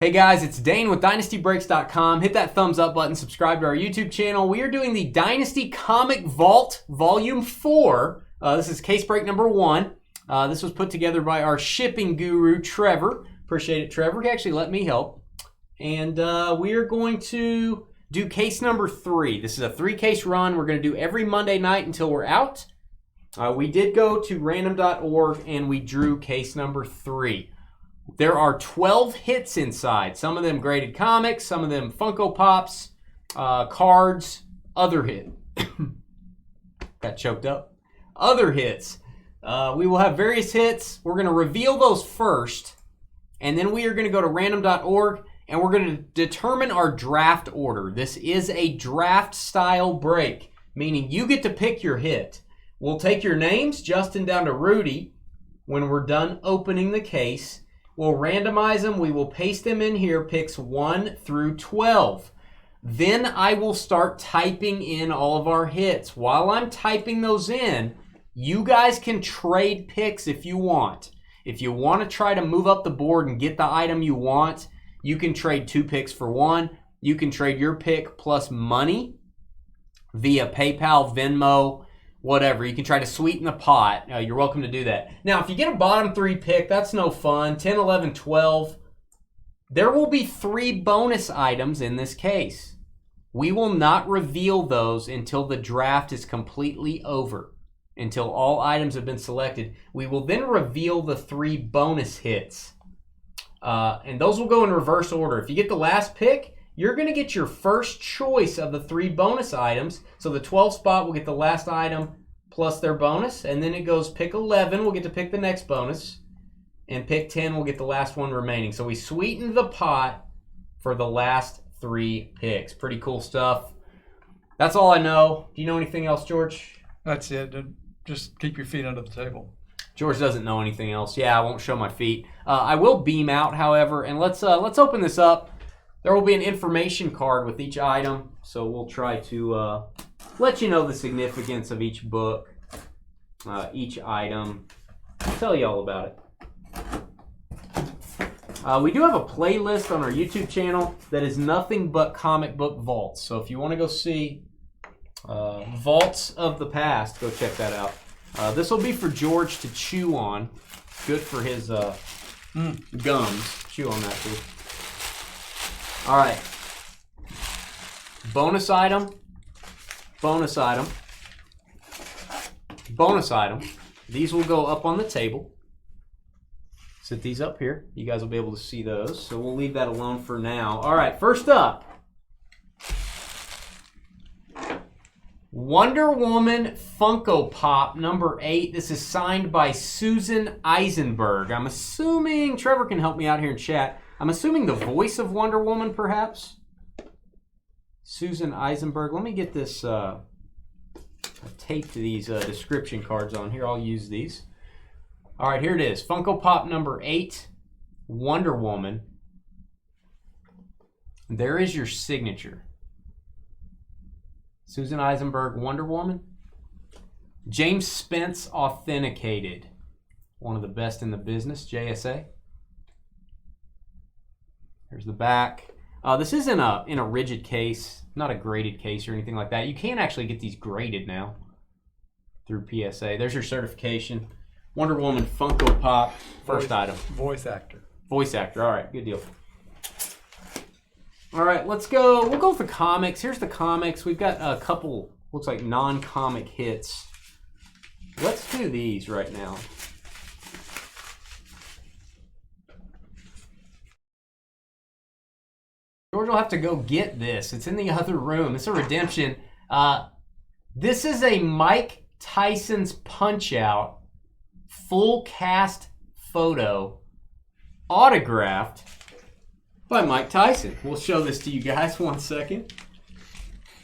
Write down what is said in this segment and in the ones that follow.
Hey guys, it's Dane with DynastyBreaks.com. Hit that thumbs up button, subscribe to our YouTube channel. We are doing the Dynasty Comic Vault Volume 4. This is case break number 1. This was put together by our shipping guru, Trevor. Appreciate it, Trevor. He actually let me help. And we are going to do case number 3. This is a 3-case run. We're going to do every Monday night until we're out. We did go to random.org and we drew case number 3. There are 12 hits inside. Some of them graded comics, some of them Funko Pops, cards, other hit. Got choked up. Other hits. We will have various hits. We're going to reveal those first, and then we are going to go to random.org, and we're going to determine our draft order. This is a draft style break, meaning you get to pick your hit. We'll take your names, Justin down to Rudy, when we're done opening the case. We'll randomize them. We will paste them in here, picks 1 through 12. Then I will start typing in all of our hits. While I'm typing those in, you guys can trade picks if you want. If you want to try to move up the board and get the item you want, you can trade 2 picks for 1. You can trade your pick plus money via PayPal, Venmo, whatever. You can try to sweeten the pot. You're welcome to do that. Now, if you get a bottom 3 pick, that's no fun. 10, 11, 12. There will be 3 bonus items in this case. We will not reveal those until the draft is completely over, until all items have been selected. We will then reveal the 3 bonus hits. And those will go in reverse order. If you get the last pick, you're going to get your first choice of the 3 bonus items. So the 12 spot will get the last item plus their bonus. And then it goes pick 11, we'll get to pick the next bonus. And pick 10, we'll get the last one remaining. So we sweetened the pot for the last 3 picks. Pretty cool stuff. That's all I know. Do you know anything else, George? That's it. Just keep your feet under the table. George doesn't know anything else. Yeah, I won't show my feet. I will beam out, however. And let's open this up. There will be an information card with each item, so we'll try to let you know the significance of each book, each item. I'll tell you all about it. We do have a playlist on our YouTube channel that is nothing but comic book vaults. So if you want to go see vaults of the past, go check that out. This will be for George to chew on. Good for his gums. Chew on that too. All right. Bonus item. Bonus item. Bonus item. These will go up on the table. Sit these up here. You guys will be able to see those. So we'll leave that alone for now. All right. First up. Wonder Woman Funko Pop number 8. This is signed by Susan Eisenberg. I'm assuming, Trevor can help me out here in chat. I'm assuming the voice of Wonder Woman, perhaps? Susan Eisenberg. Let me get this taped these description cards on here. I'll use these. All right, here it is. Funko Pop number 8, Wonder Woman. There is your signature. Susan Eisenberg, Wonder Woman. James Spence authenticated. One of the best in the business, JSA. Here's the back. This is in a rigid case, not a graded case or anything like that. You can actually get these graded now through PSA. There's your certification. Wonder Woman Funko Pop, first item. Voice actor. Voice actor. All right, good deal. All right, let's go. We'll go with the comics. Here's the comics. We've got a couple, looks like non-comic hits. Let's do these right now. George will have to go get this. It's in the other room. It's a redemption. This is a Mike Tyson's Punch-Out full cast photo autographed by Mike Tyson. We'll show this to you guys 1 second.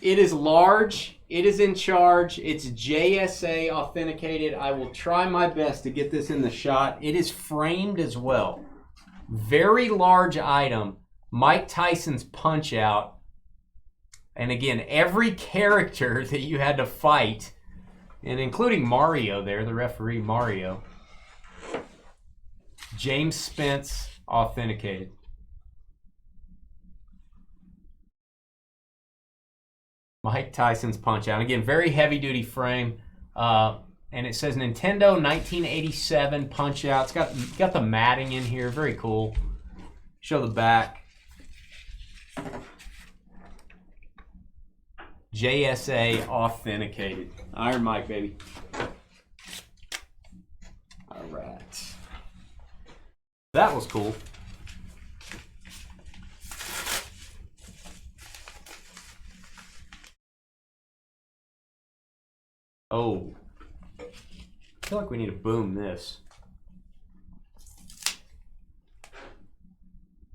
It is large. It is in charge. It's JSA authenticated. I will try my best to get this in the shot. It is framed as well. Very large item. Mike Tyson's Punch-Out. And again, every character that you had to fight, and including Mario there, the referee Mario. James Spence authenticated. Mike Tyson's Punch-Out. Again, very heavy-duty frame. And it says Nintendo 1987 Punch-Out. It's got the matting in here. Very cool. Show the back. JSA authenticated. Iron Mike, baby. All right. That was cool. Oh. I feel like we need to boom this.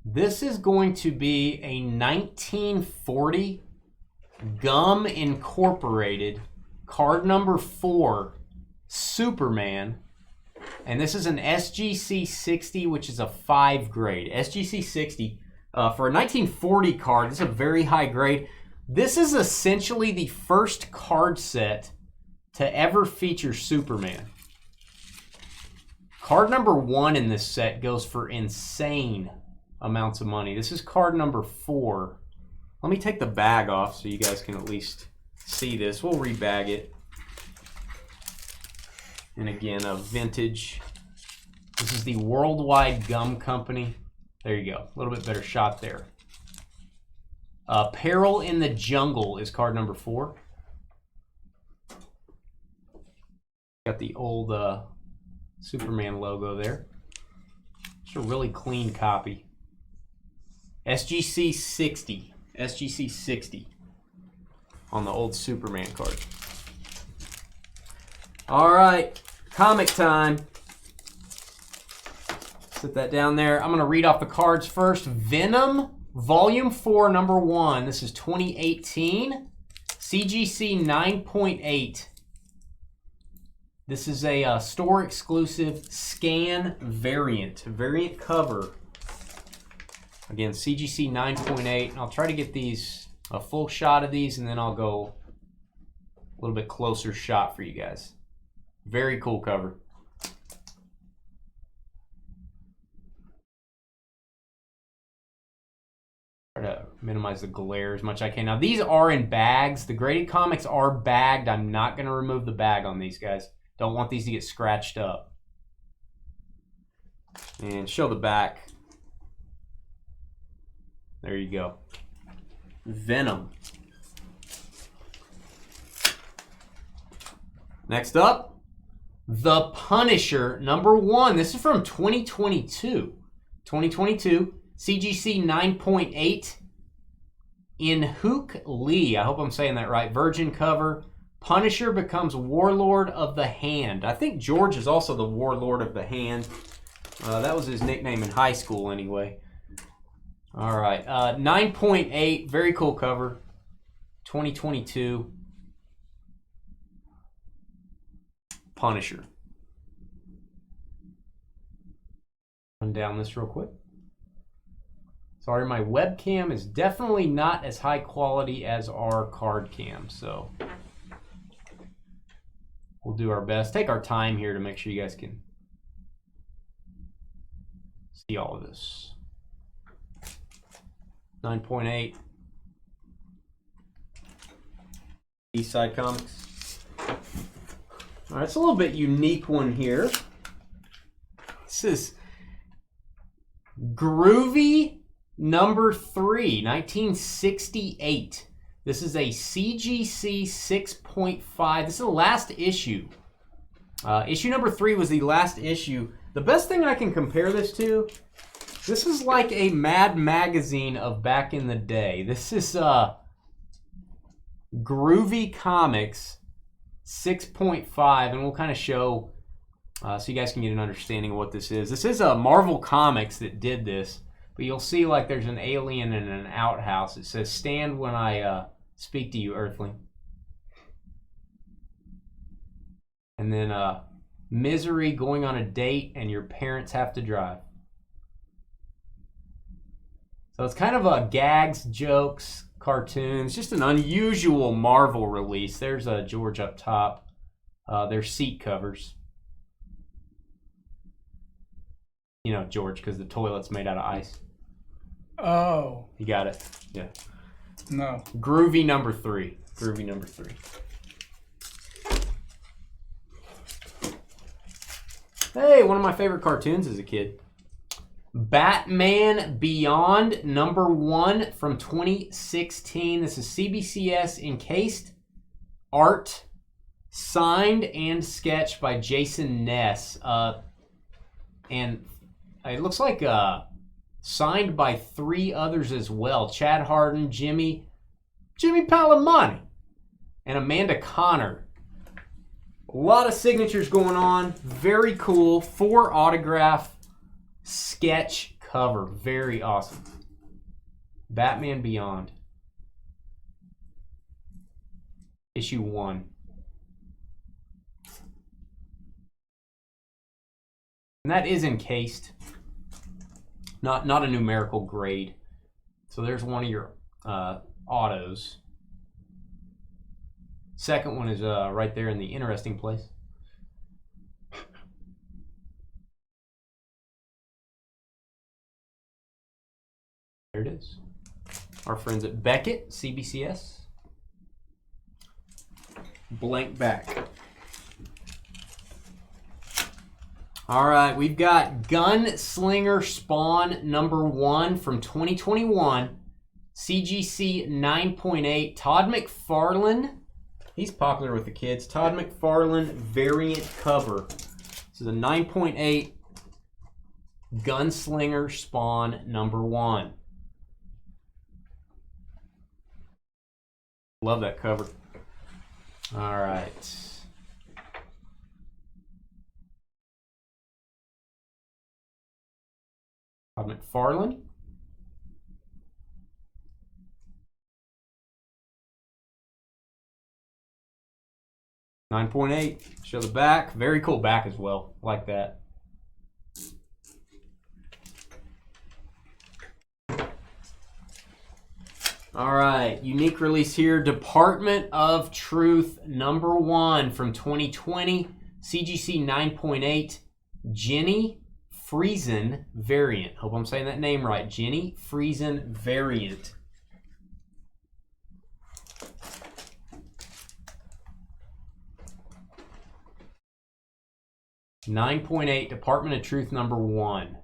This is going to be a 1940 Gum Incorporated card number 4 Superman. And this is an SGC 60, which is a 5 grade. SGC 60 for a 1940 card. This is a very high grade. This is essentially the first card set to ever feature Superman. Card number 1 in this set goes for insane amounts of money. This is card number 4. Let me take the bag off so you guys can at least see this. We'll rebag it. And again, a vintage. This is the Worldwide Gum Company. There you go. A little bit better shot there. Peril in the Jungle is card number 4. Got the old Superman logo there. It's a really clean copy. SGC 60. SGC 60 on the old Superman card. All right, comic time. Set that down there. I'm going to read off the cards first. Venom, Volume 4, Number 1. This is 2018. CGC 9.8. This is a store exclusive scan variant cover. Again, CGC 9.8. I'll try to get these a full shot of these, and then I'll go a little bit closer shot for you guys. Very cool cover. Try to minimize the glare as much as I can. Now, these are in bags. The graded comics are bagged. I'm not going to remove the bag on these guys. Don't want these to get scratched up. And show the back. There you go. Venom. Next up, The Punisher, Number 1. This is from 2022. 2022, CGC 9.8 in Hook Lee. I hope I'm saying that right. Virgin cover. Punisher becomes Warlord of the Hand. I think George is also the Warlord of the Hand. That was his nickname in high school anyway. All right, 9.8, very cool cover, 2022. Punisher. Run down this real quick. Sorry, my webcam is definitely not as high quality as our card cam, so we'll do our best. Take our time here to make sure you guys can see all of this. 9.8. Eastside Comics. All right, it's a little bit unique one here. This is Groovy Number 3, 1968. This is a CGC 6.5. This is the last issue. Issue number 3 was the last issue. The best thing I can compare this to, this is like a Mad Magazine of back in the day. This is Groovy Comics 6.5, and we'll kind of show so you guys can get an understanding of what this is. This is a Marvel Comics that did this, but you'll see like there's an alien in an outhouse. It says, "Stand when I speak to you, Earthling." And then misery, going on a date, and your parents have to drive. So it's kind of a gags, jokes, cartoons, just an unusual Marvel release. There's George up top. Their seat covers. You know, George, because the toilet's made out of ice. Oh. You got it. Yeah. No. Groovy number 3. Groovy number 3. Hey, one of my favorite cartoons as a kid. Batman Beyond number 1 from 2016. This is CBCS encased art, signed and sketched by Jason Ness. And it looks like signed by 3 others as well. Chad Harden, Jimmy Palamani, and Amanda Connor. A lot of signatures going on. Very cool. 4 autograph sketch cover. Very awesome. Batman Beyond. Issue 1. And that is encased. Not a numerical grade. So there's one of your autos. Second one is right there in the interesting place. There it is. Our friends at Beckett, CBCS. Blank back. All right, we've got Gunslinger Spawn number 1 from 2021. CGC 9.8. Todd McFarlane. He's popular with the kids. Todd McFarlane variant cover. This is a 9.8 Gunslinger Spawn number 1. Love that cover. All right. Todd McFarlane. .8. Show the back. Very cool back as well. Like that. All right. Unique release here. Department of Truth number 1 from 2020. CGC 9.8. Jenny Friesen variant. Hope I'm saying that name right. Jenny Friesen variant. .8 Department of Truth number 1.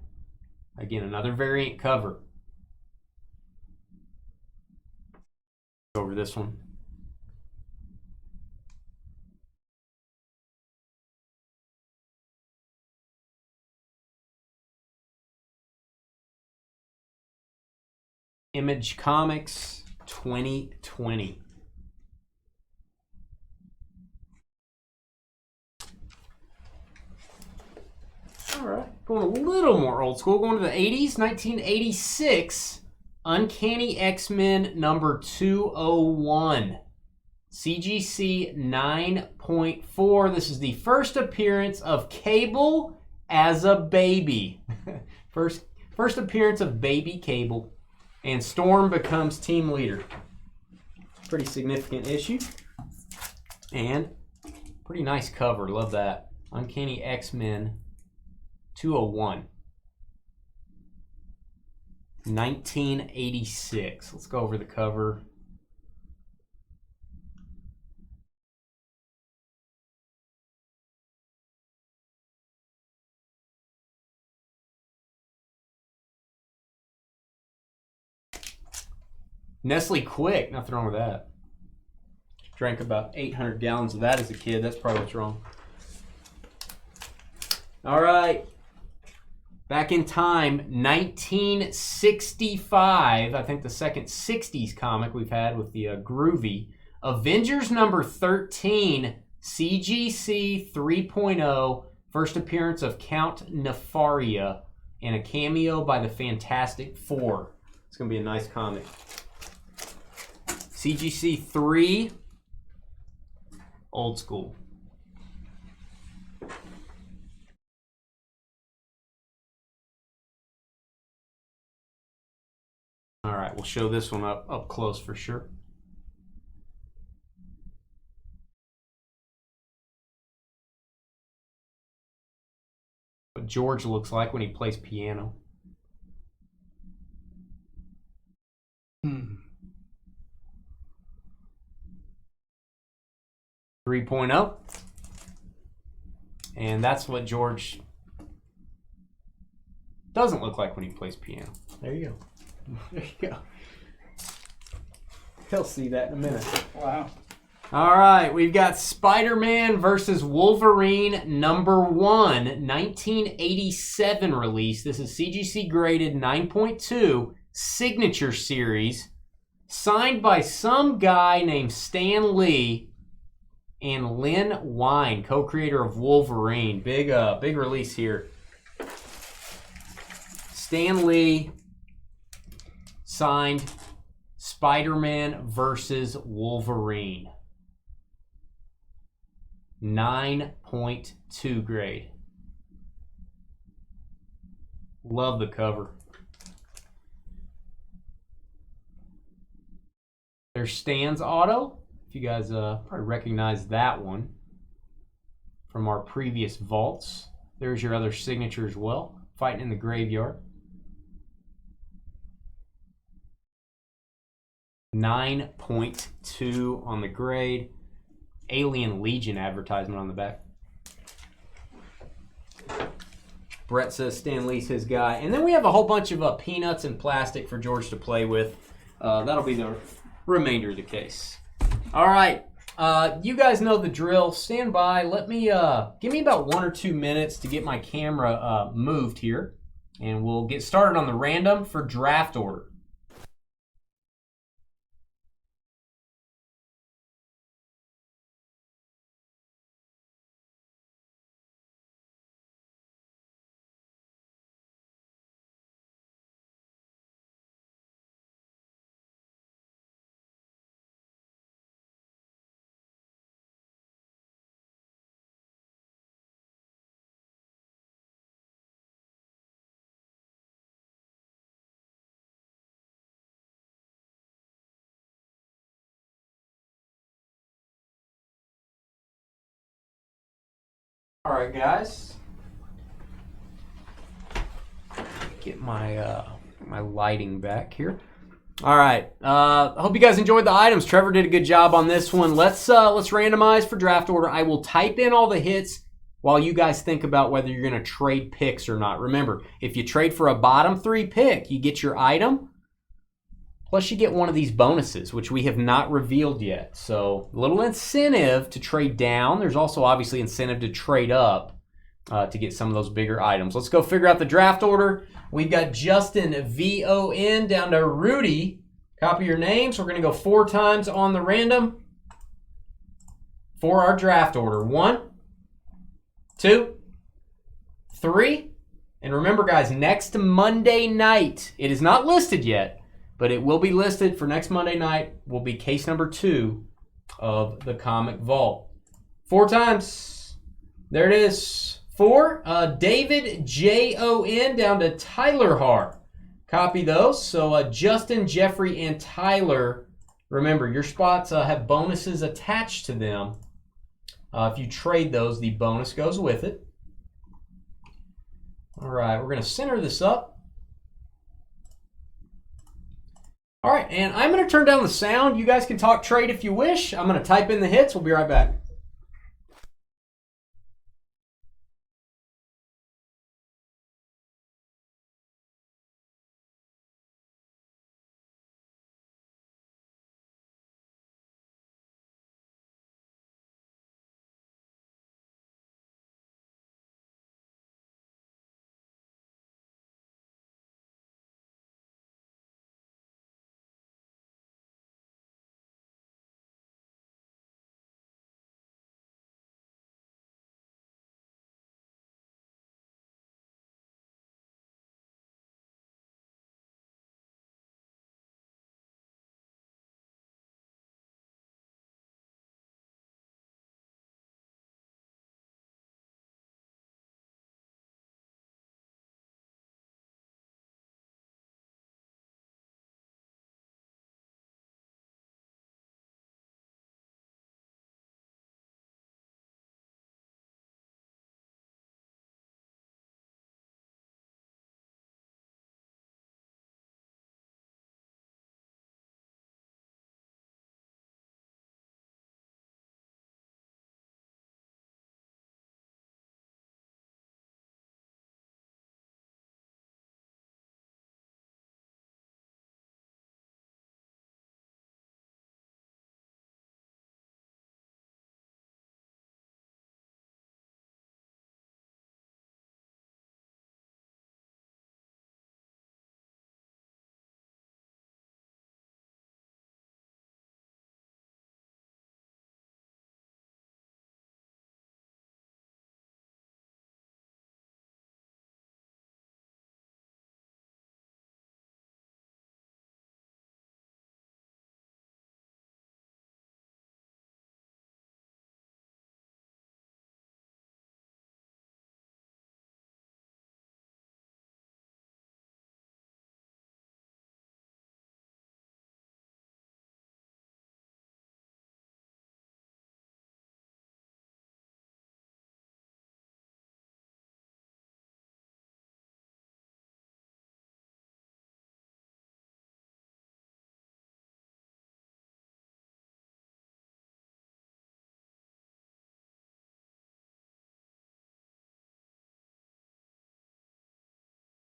Again, another variant cover. Go over this one. Image Comics 2020. All right, going a little more old school, going to the 80s, 1986, Uncanny X-Men number 201, CGC 9.4. This is the first appearance of Cable as a baby. First appearance of baby Cable, and Storm becomes team leader. Pretty significant issue, and pretty nice cover. Love that. Uncanny X-Men 201. 1986. Let's go over the cover. Nestle Quick, nothing wrong with that. Drank about 800 gallons of that as a kid. That's probably what's wrong. All right. Back in time, 1965. I think the second 60s comic we've had with the Groovy. Avengers number 13, CGC 3.0. First appearance of Count Nefaria and a cameo by the Fantastic Four. It's going to be a nice comic. CGC 3, old school. All right, we'll show this one up close for sure. What George looks like when he plays piano. 3.0. And that's what George doesn't look like when he plays piano. There you go. There you go. He'll see that in a minute. Wow. All right, we've got Spider-Man versus Wolverine number 1, 1987 release. This is CGC graded 9.2, signature series, signed by some guy named Stan Lee and Lynn Wein, co-creator of Wolverine. Big release here. Stan Lee signed Spider-Man versus Wolverine. 9.2 grade. Love the cover. There's Stan's Auto. If you guys probably recognize that one from our previous vaults. There's your other signature as well. Fighting in the Graveyard. 9.2 on the grade. Alien Legion advertisement on the back. Brett says Stan Lee's his guy. And then we have a whole bunch of peanuts and plastic for George to play with. That'll be the remainder of the case. All right. You guys know the drill. Stand by. Let me give me about 1 or 2 minutes to get my camera moved here. And we'll get started on the random for draft order. All right, guys. Get my my lighting back here. All right. I hope you guys enjoyed the items. Trevor did a good job on this one. Let's randomize for draft order. I will type in all the hits while you guys think about whether you're going to trade picks or not. Remember, if you trade for a bottom 3 pick, you get your item. Plus, you get one of these bonuses, which we have not revealed yet. So, a little incentive to trade down. There's also, obviously, incentive to trade up to get some of those bigger items. Let's go figure out the draft order. We've got Justin, V-O-N, down to Rudy. Copy your names. We're going to go 4 times on the random for our draft order. 1, 2, 3. And remember, guys, next Monday night, it is not listed yet, but it will be listed for next Monday night. Will be case number 2 of the Comic Vault. 4 times. There it is. 4. David, J-O-N, down to Tyler Har. Copy those. So Justin, Jeffrey, and Tyler. Remember, your spots have bonuses attached to them. If you trade those, the bonus goes with it. All right, we're going to center this up. All right, and I'm going to turn down the sound. You guys can talk trade if you wish. I'm going to type in the hits. We'll be right back.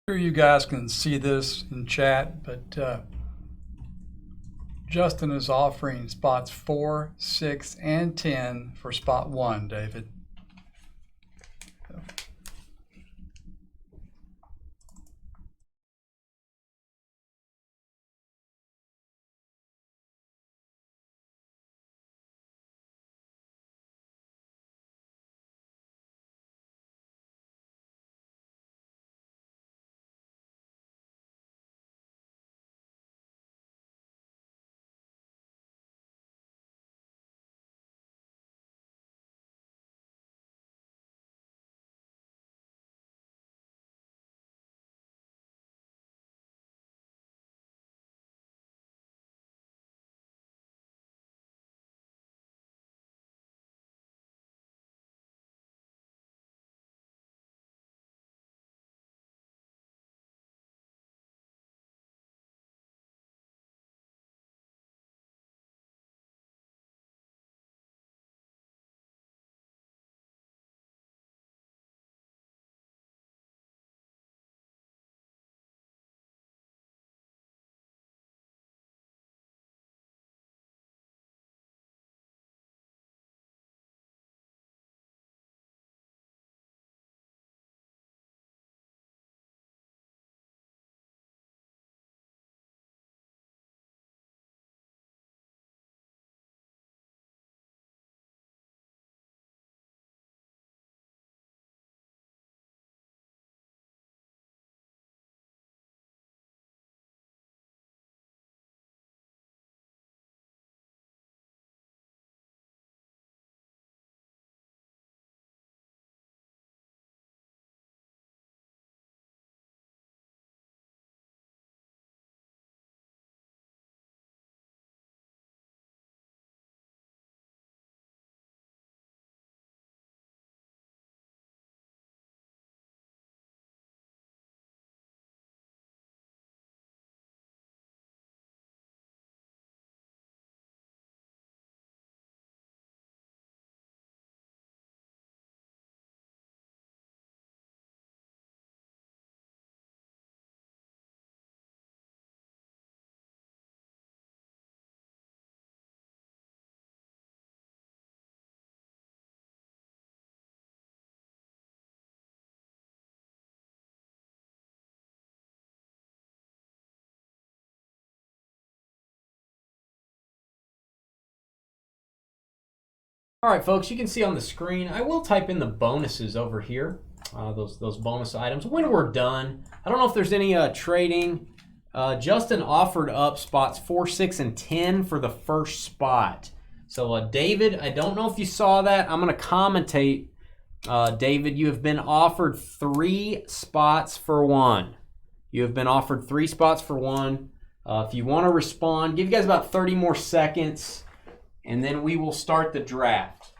Sure you guys can see this in chat, but Justin is offering spots 4, 6, and 10 for spot 1, David. All right, folks, you can see on the screen, I will type in the bonuses over here, those bonus items, when we're done. I don't know if there's any trading. Justin offered up spots 4, 6, and 10 for the first spot. So, David, I don't know if you saw that. I'm going to commentate. David, you have been offered 3 spots for 1. You have been offered 3 spots for 1. If you want to respond, give you guys about 30 more seconds, and then we will start the draft.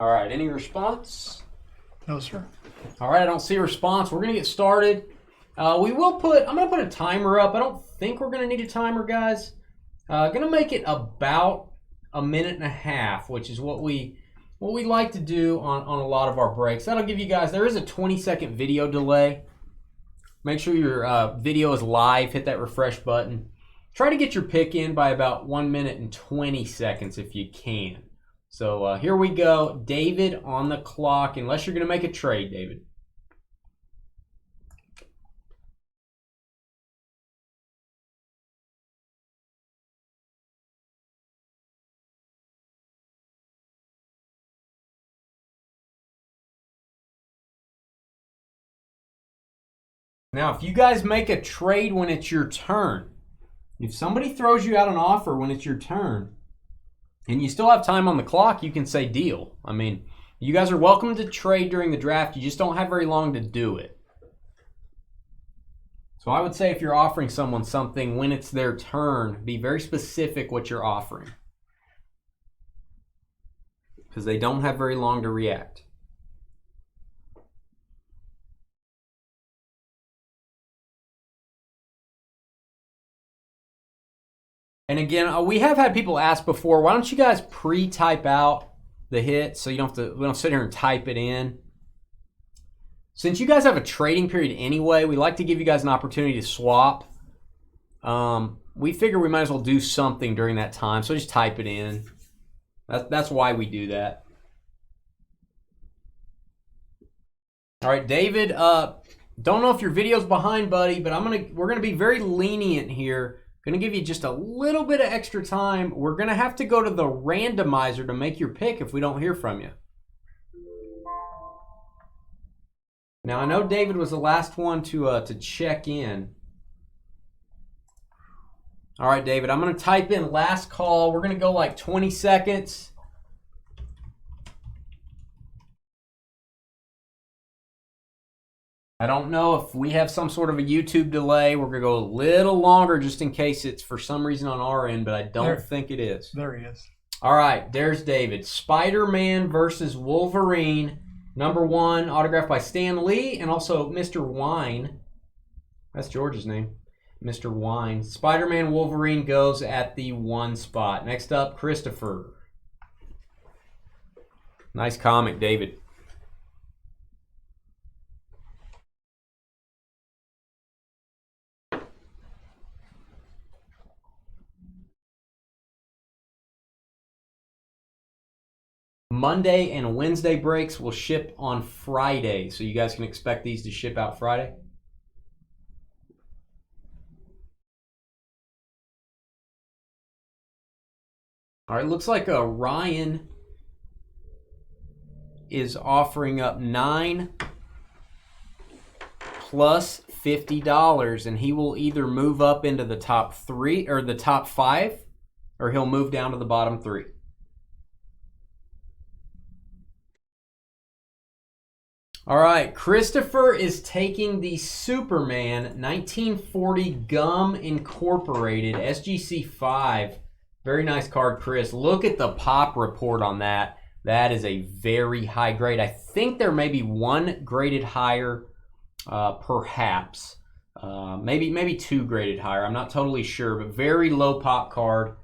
All right, any response? No, sir. All right, I don't see a response. We're going to get started. I'm going to put a timer up. I don't think we're going to need a timer, guys. Going to make it about a minute and a half, which is what we like to do on a lot of our breaks. That'll give you guys, there is a 20-second video delay. Make sure your video is live. Hit that refresh button. Try to get your pick in by about 1 minute and 20 seconds if you can. So here we go. David on the clock, unless you're going to make a trade, David. Now, if you guys make a trade when it's your turn, if somebody throws you out an offer when it's your turn, and you still have time on the clock, you can say deal. I mean, You guys are welcome to trade during the draft. You just don't have very long to do it. So I would say if you're offering someone something when it's their turn, be very specific what you're offering. Because they don't have very long to react. And again, we have had people ask before, why don't you guys pre-type out the hit so you don't have to, we don't sit here and type it in. Since you guys have a trading period anyway, we like to give you guys an opportunity to swap. We figure we might as well do something during that time, so just type it in. That's why we do that. All right, David, don't know if your video's behind, buddy, but we're gonna be very lenient here. Gonna give you just a little bit of extra time. We're gonna have to go to the randomizer to make your pick if we don't hear from you. Now I know David was the last one to check in. All right, David, I'm gonna type in last call. We're gonna go like 20 seconds. I don't know if we have some sort of a YouTube delay. We're going to go a little longer just in case it's for some reason on our end, but I don't think it is. There he is. All right, there's David. Spider-Man versus Wolverine, #1, autographed by Stan Lee and also Mr. Wine. That's George's name, Mr. Wine. Spider-Man Wolverine goes at the 1 spot. Next up, Christopher. Nice comic, David. Monday and Wednesday breaks will ship on Friday, so you guys can expect these to ship out Friday. All right, looks like Ryan is offering up 9 plus $50, and he will either move up into the top 3 or the top 5, or he'll move down to the bottom 3. All right, Christopher is taking the Superman 1940 Gum Incorporated SGC 5. Very nice card, Chris. Look at the pop report on that. That is a very high grade. I think there may be one graded higher, perhaps. Maybe 2 graded higher. I'm not totally sure, but very low pop card.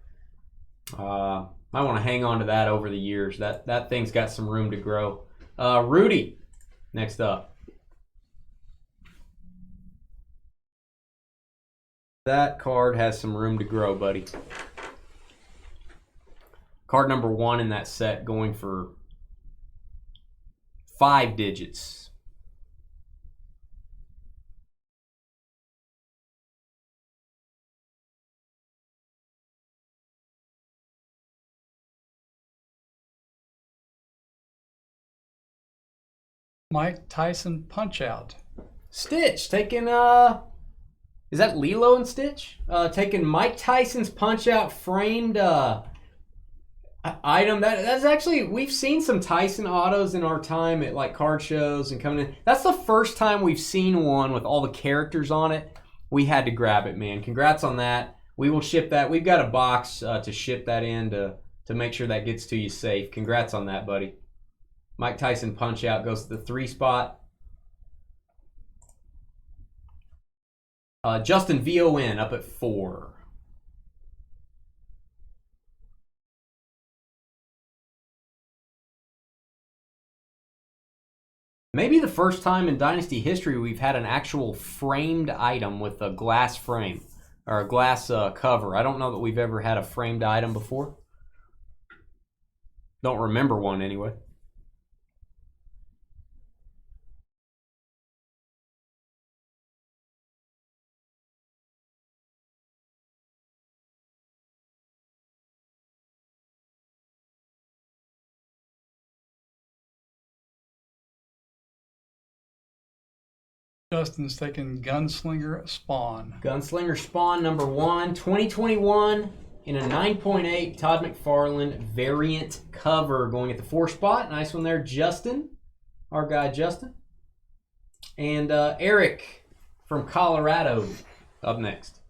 I want to hang on to that over the years. That thing's got some room to grow. Rudy. Next up. That card has some room to grow, buddy. Card #1 in that set going for 5 digits. Mike Tyson Punch-Out. Stitch taking is that Lilo and Stitch? Taking Mike Tyson's Punch-Out framed item. That's actually, we've seen some Tyson autos in our time at like card shows and coming in. That's the first time we've seen one with all the characters on it. We had to grab it, man. Congrats on that. We will ship that. We've got a box to ship that in to make sure that gets to you safe. Congrats on that, buddy. Mike Tyson Punch-Out goes to the 3 spot. Justin VON up at 4. Maybe the first time in Dynasty history we've had an actual framed item with a glass frame or a glass cover. I don't know that we've ever had a framed item before. Don't remember one anyway. Justin's taking Gunslinger Spawn. Gunslinger Spawn #1, 2021 in a 9.8 Todd McFarlane variant cover going at the 4 spot. Nice one there, Justin. Our guy, Justin. And Eric from Colorado up next.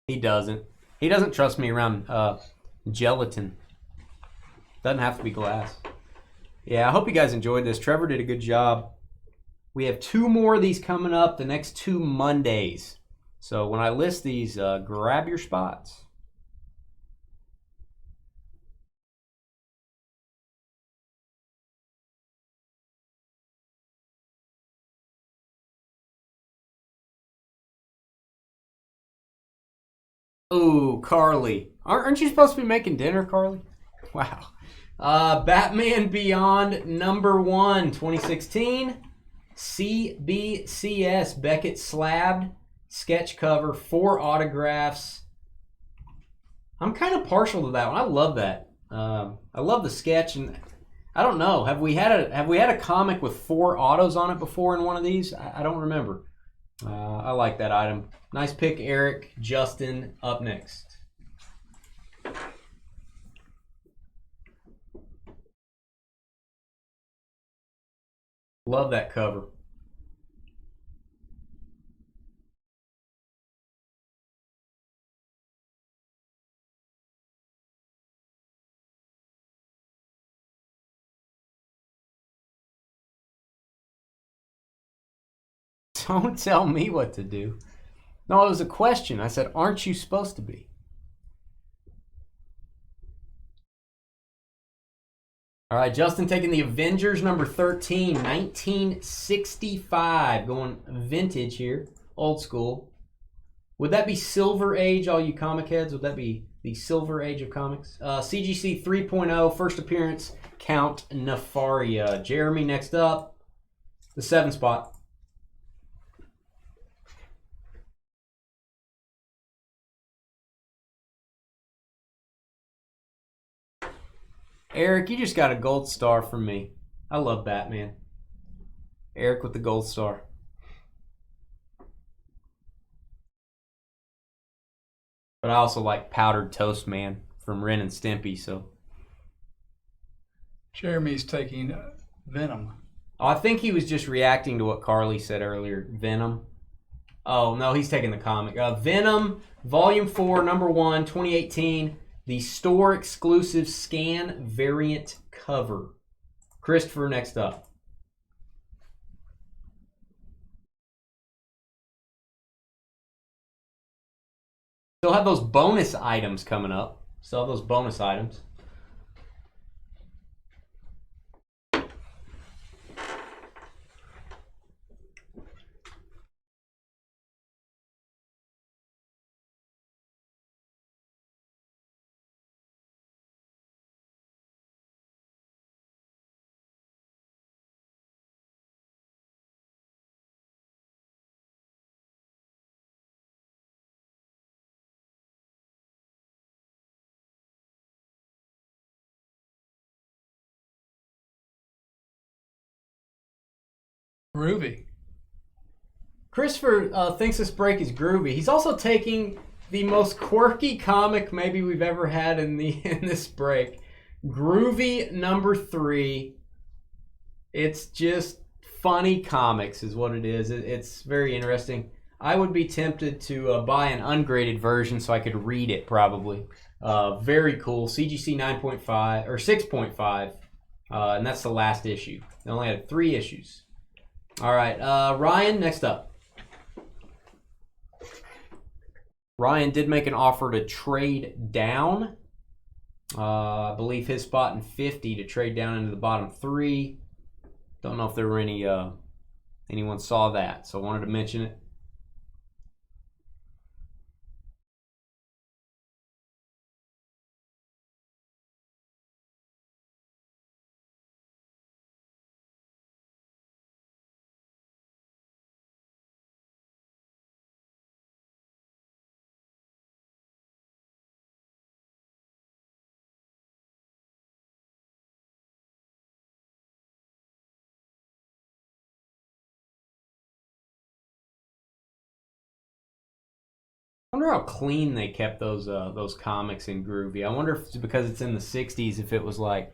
He doesn't. He doesn't trust me around gelatin. Doesn't have to be glass. Yeah, I hope you guys enjoyed this. Trevor did a good job. We have 2 more of these coming up the next 2 Mondays. So when I list these, grab your spots. Ooh, Carly. Aren't you supposed to be making dinner, Carly? Wow. Batman Beyond number 1, 2016. CBCS Beckett slabbed. Sketch cover, 4 autographs. I'm kind of partial to that one. I love that. I love the sketch, and I don't know. Have we had a comic with 4 autos on it before in one of these? I don't remember. I like that item. Nice pick, Eric. Justin up next. Love that cover. Don't tell me what to do. No, it was a question. I said, aren't you supposed to be? All right, Justin taking the Avengers number 13, 1965. Going vintage here, old school. Would that be Silver Age, all you comic heads? Would that be the Silver Age of comics? CGC 3.0, first appearance, Count Nefaria. Jeremy next up, the 7 spot. Eric, you just got a gold star from me. I love Batman. Eric with the gold star. But I also like Powdered Toast Man from Ren and Stimpy, so. Jeremy's taking Venom. Oh, I think he was just reacting to what Carly said earlier. Venom. Oh, no, he's taking the comic. Venom, Volume 4, number 1, 2018. The store exclusive scan variant cover. Christopher next up. Still have those bonus items coming up. Still have those bonus items. Groovy. Christopher thinks this break is groovy. He's also taking the most quirky comic maybe we've ever had in this break. Groovy number 3. It's just funny comics is what it is. It's very interesting. I would be tempted to buy an ungraded version so I could read it probably. Very cool. CGC 9.5 or 6.5. And that's the last issue. They only had 3 issues. All right, Ryan, next up. Ryan did make an offer to trade down. I believe his spot in 50 to trade down into the bottom 3. Don't know if there were anyone saw that, so I wanted to mention it. I wonder how clean they kept those comics in Groovy. I wonder if it's because it's in the 60s, if it was like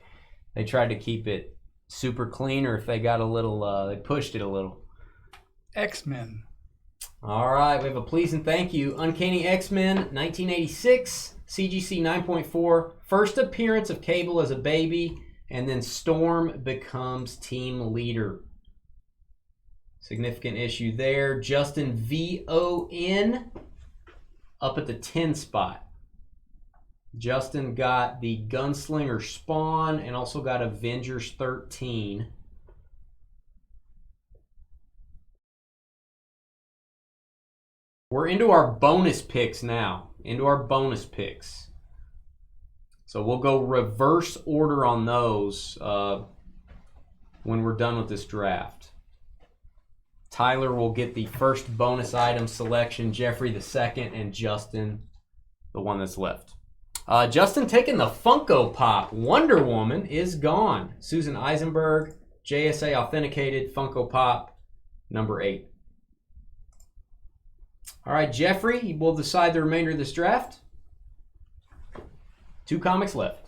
they tried to keep it super clean, or if they got a little, they pushed it a little. X-Men. All right, we have a please and thank you. Uncanny X-Men, 1986, CGC 9.4. First appearance of Cable as a baby, and then Storm becomes team leader. Significant issue there. Justin VON up at the 10 spot. Justin got the Gunslinger Spawn and also got Avengers 13. We're into our bonus picks now. So we'll go reverse order on those when we're done with this draft. Tyler will get the first bonus item selection, Jeffrey the second, and Justin the one that's left. Justin taking the Funko Pop. Wonder Woman is gone. Susan Eisenberg, JSA authenticated Funko Pop, number 8. All right, Jeffrey, we'll decide the remainder of this draft. 2 comics left.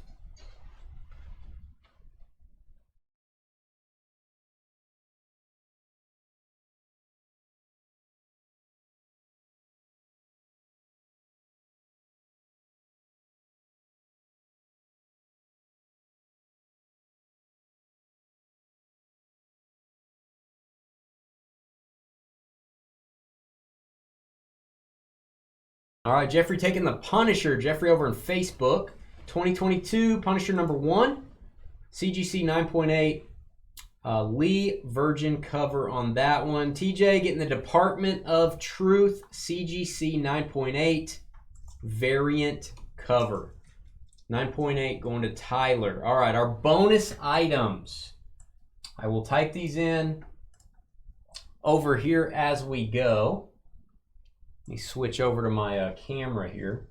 All right, Jeffrey taking the Punisher. Jeffrey over on Facebook. 2022 Punisher number 1. CGC 9.8. Lee Virgin cover on that one. TJ getting the Department of Truth. CGC 9.8. Variant cover. 9.8 going to Tyler. All right, our bonus items. I will type these in over here as we go. Let me switch over to my camera here.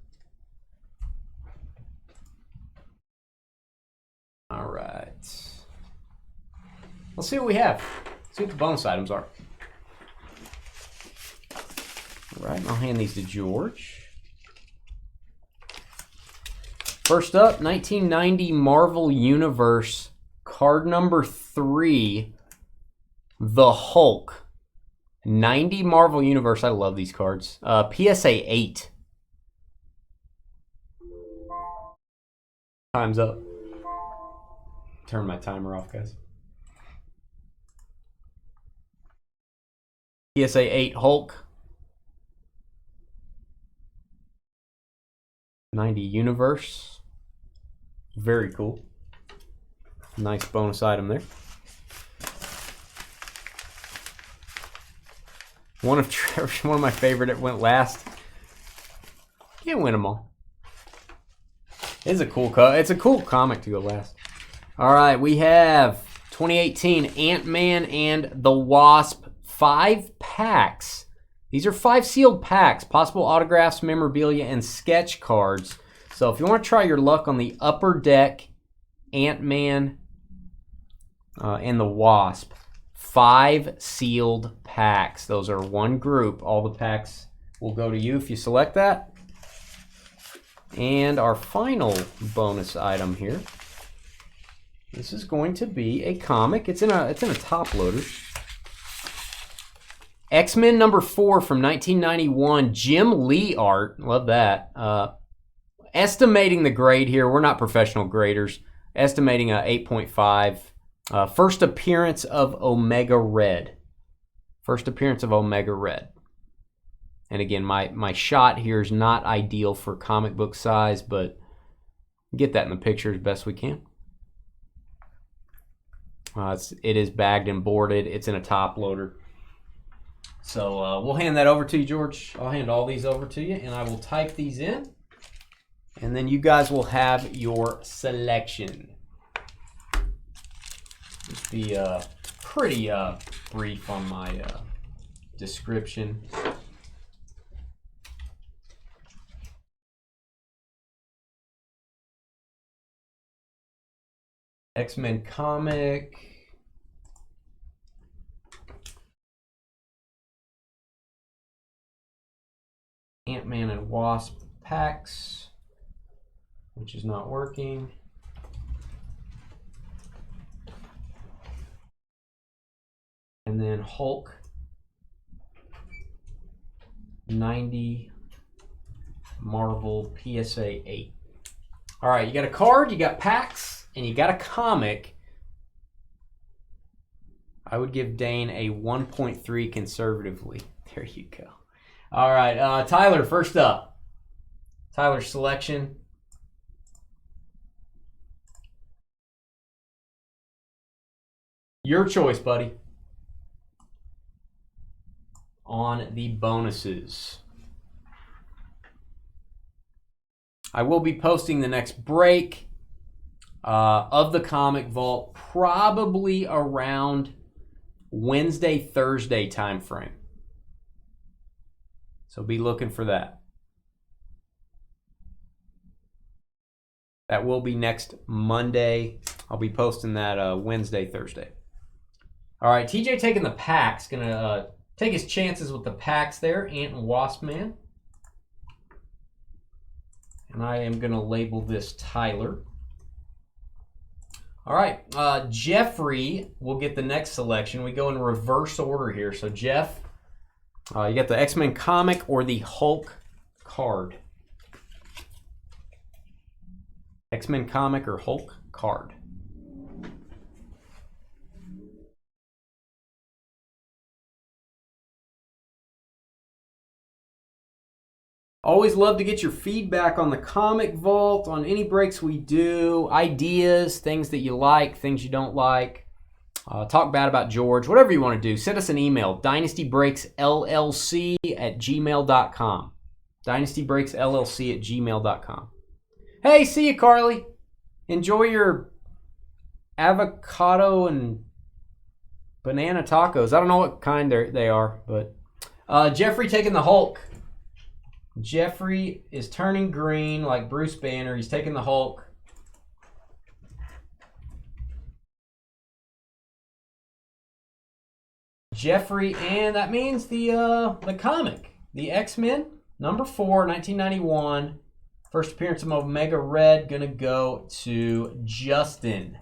All right. Let's see what we have. See what the bonus items are. All right, I'll hand these to George. First up, 1990 Marvel Universe, card number 3, The Hulk. 90 Marvel Universe. I love these cards. PSA 8. Time's up. Turn my timer off, guys. PSA 8 Hulk. 90 Universe. Very cool. Nice bonus item there. One of my favorite. It went last. Can't win them all. It's a cool it's a cool comic to go last. All right, we have 2018 Ant-Man and the Wasp 5 packs. These are 5 sealed packs. Possible autographs, memorabilia, and sketch cards. So if you want to try your luck on the Upper Deck Ant-Man and the Wasp. 5 sealed packs. Those are one group. All the packs will go to you if you select that. And our final bonus item here. This is going to be a comic. It's in a top loader. X-Men number 4 from 1991. Jim Lee art. Love that. Estimating the grade here. We're not professional graders. Estimating a 8.5. First appearance of Omega Red. And again, my shot here is not ideal for comic book size, but get that in the picture as best we can. It is bagged and boarded. It's in a top loader. So we'll hand that over to you, George. I'll hand all these over to you, and I will type these in. And then you guys will have your selection. Just be pretty brief on my description. X-Men comic. Ant-Man and Wasp packs, which is not working. And then Hulk 90 Marvel PSA 8. All right, you got a card, you got packs, and you got a comic. I would give Dane a 1.3 conservatively. There you go. All right, Tyler, first up. Tyler's selection. Your choice, buddy. On the bonuses. I will be posting the next break of the Comic Vault probably around Wednesday, Thursday time frame. So be looking for that. That will be next Monday. I'll be posting that Wednesday, Thursday. All right, TJ taking the packs. Gonna take his chances with the packs there. Ant and Wasp Man. And I am gonna label this Tyler. All right, Jeffrey will get the next selection. We go in reverse order here. So Jeff, you got the X-Men comic or the Hulk card? X-Men comic or Hulk card? Always love to get your feedback on the Comic Vault, on any breaks we do, ideas, things that you like, things you don't like. Talk bad about George, whatever you want to do. Send us an email, dynastybreaksllc@gmail.com. dynastybreaksllc@gmail.com. Hey, see you, Carly. Enjoy your avocado and banana tacos. I don't know what kind they are, but Jeffrey taking the Hulk. Jeffrey is turning green like Bruce Banner. He's taking the Hulk. Jeffrey, and that means the comic, the X-Men, number 4, 1991. First appearance of Omega Red, gonna go to Justin.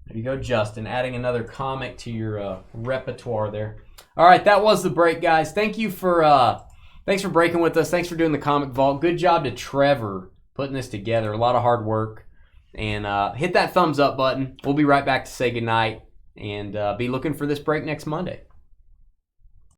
There you go, Justin, adding another comic to your repertoire there. All right, that was the break, guys. Thanks for breaking with us. Thanks for doing the Comic Vault. Good job to Trevor putting this together. A lot of hard work. And hit that thumbs up button. We'll be right back to say goodnight. And be looking for this break next Monday.